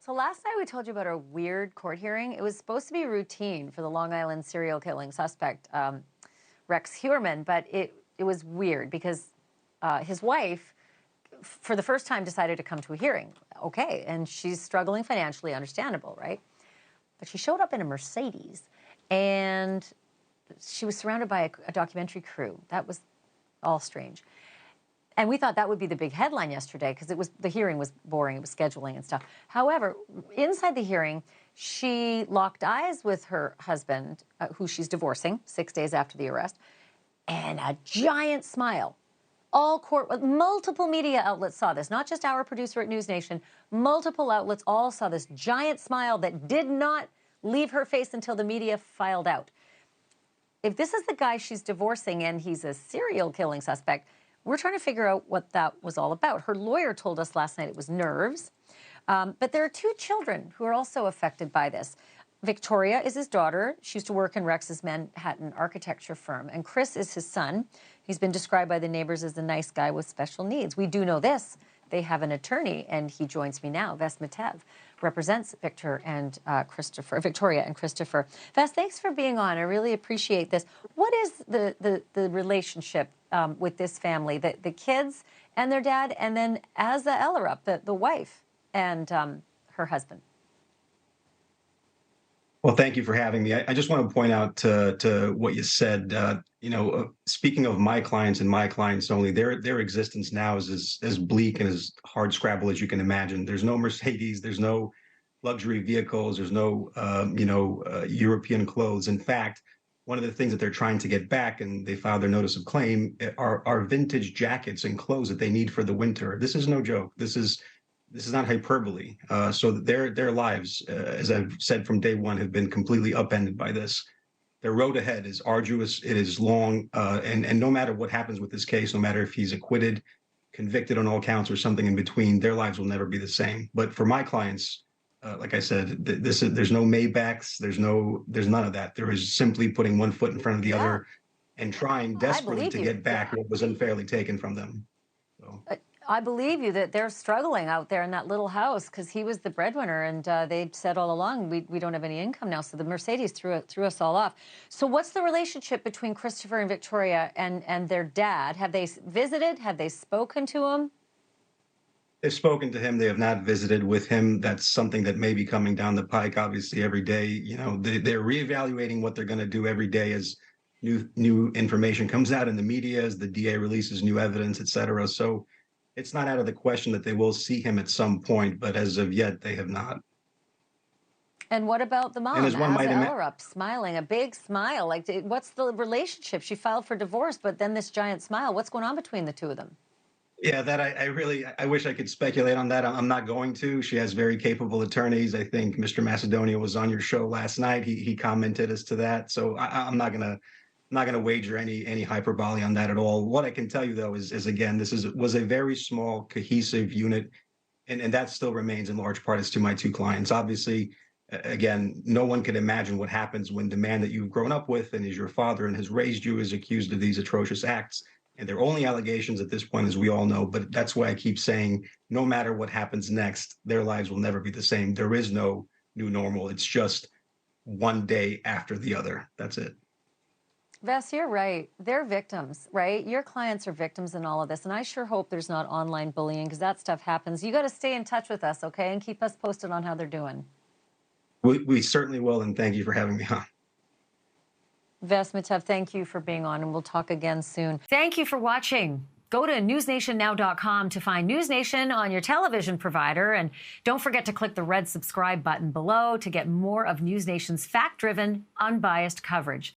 So last night we told you about a weird court hearing. It was supposed to be routine for the Long Island serial killing suspect, Rex Heuermann, but it was weird because his wife, for the first time, decided to come to a hearing. Okay, and she's struggling financially, understandable, right? But she showed up in a Mercedes, and she was surrounded by a documentary crew. That was all strange. And we thought that would be the big headline yesterday because the hearing was boring. It was scheduling and stuff. However, inside the hearing, she locked eyes with her husband, who she's divorcing 6 days after the arrest, and a giant smile. Multiple media outlets saw this, not just our producer at NewsNation. Multiple outlets all saw this giant smile that did not leave her face until the media filed out. If this is the guy she's divorcing and he's a serial killing suspect, we're trying to figure out what that was all about. Her lawyer told us last night it was nerves. But there are two children who are also affected by this. Victoria is his daughter. She used to work in Rex's Manhattan architecture firm. And Chris is his son. He's been described by the neighbors as a nice guy with special needs. We do know this. They have an attorney, and he joins me now. Vess Mitev represents Victoria and Christopher. Vess, thanks for being on. I really appreciate this. What is the relationship with this family, the kids and their dad, and then Asa Ellerup, the wife and her husband? Well, thank you for having me. I just want to point out to what you said. Speaking of my clients and my clients only, their existence now is as bleak and as hard scrabble as you can imagine. There's no Mercedes, there's no luxury vehicles, there's no European clothes. In fact, one of the things that they're trying to get back, and they filed their notice of claim, are vintage jackets and clothes that they need for the winter. This is no joke. This is not hyperbole. So their lives, as I've said from day one, have been completely upended by this. Their road ahead is arduous. It is long, and no matter what happens with this case, no matter if he's acquitted, convicted on all counts, or something in between, their lives will never be the same. But for my clients, like I said, there's no Maybachs, there's none of that. There is simply putting one foot in front of the other and trying desperately to get back what was unfairly taken from them. So. I believe you that they're struggling out there in that little house because he was the breadwinner, and they said all along, we don't have any income now. So the Mercedes threw us all off. So what's the relationship between Christopher and Victoria and their dad? Have they visited? Have they spoken to him? They've spoken to him. They have not visited with him. That's something that may be coming down the pike, obviously, every day. They're reevaluating what they're going to do every day as new information comes out in the media, as the DA releases new evidence, et cetera. So it's not out of the question that they will see him at some point, but as of yet, they have not. And what about the mom, Asa Ellerup, smiling, a big smile? Like, what's the relationship? She filed for divorce, but then this giant smile. What's going on between the two of them? Yeah, that I wish I could speculate on that. I'm not going to. She has very capable attorneys. I think Mr. Macedonia was on your show last night. He commented as to that. So I'm not gonna wager any hyperbole on that at all. What I can tell you though is again, was a very small cohesive unit, and that still remains in large part as to my two clients. Obviously, again, no one could imagine what happens when the man that you've grown up with and is your father and has raised you is accused of these atrocious acts. And they're only allegations at this point, as we all know. But that's why I keep saying, no matter what happens next, their lives will never be the same. There is no new normal. It's just one day after the other. That's it. Vess, you're right. They're victims, right? Your clients are victims in all of this. And I sure hope there's not online bullying because that stuff happens. You got to stay in touch with us, okay? And keep us posted on how they're doing. We certainly will. And thank you for having me on. Vess Mitev, thank you for being on, and we'll talk again soon. Thank you for watching. Go to newsnationnow.com to find NewsNation on your television provider. And don't forget to click the red subscribe button below to get more of NewsNation's fact-driven, unbiased coverage.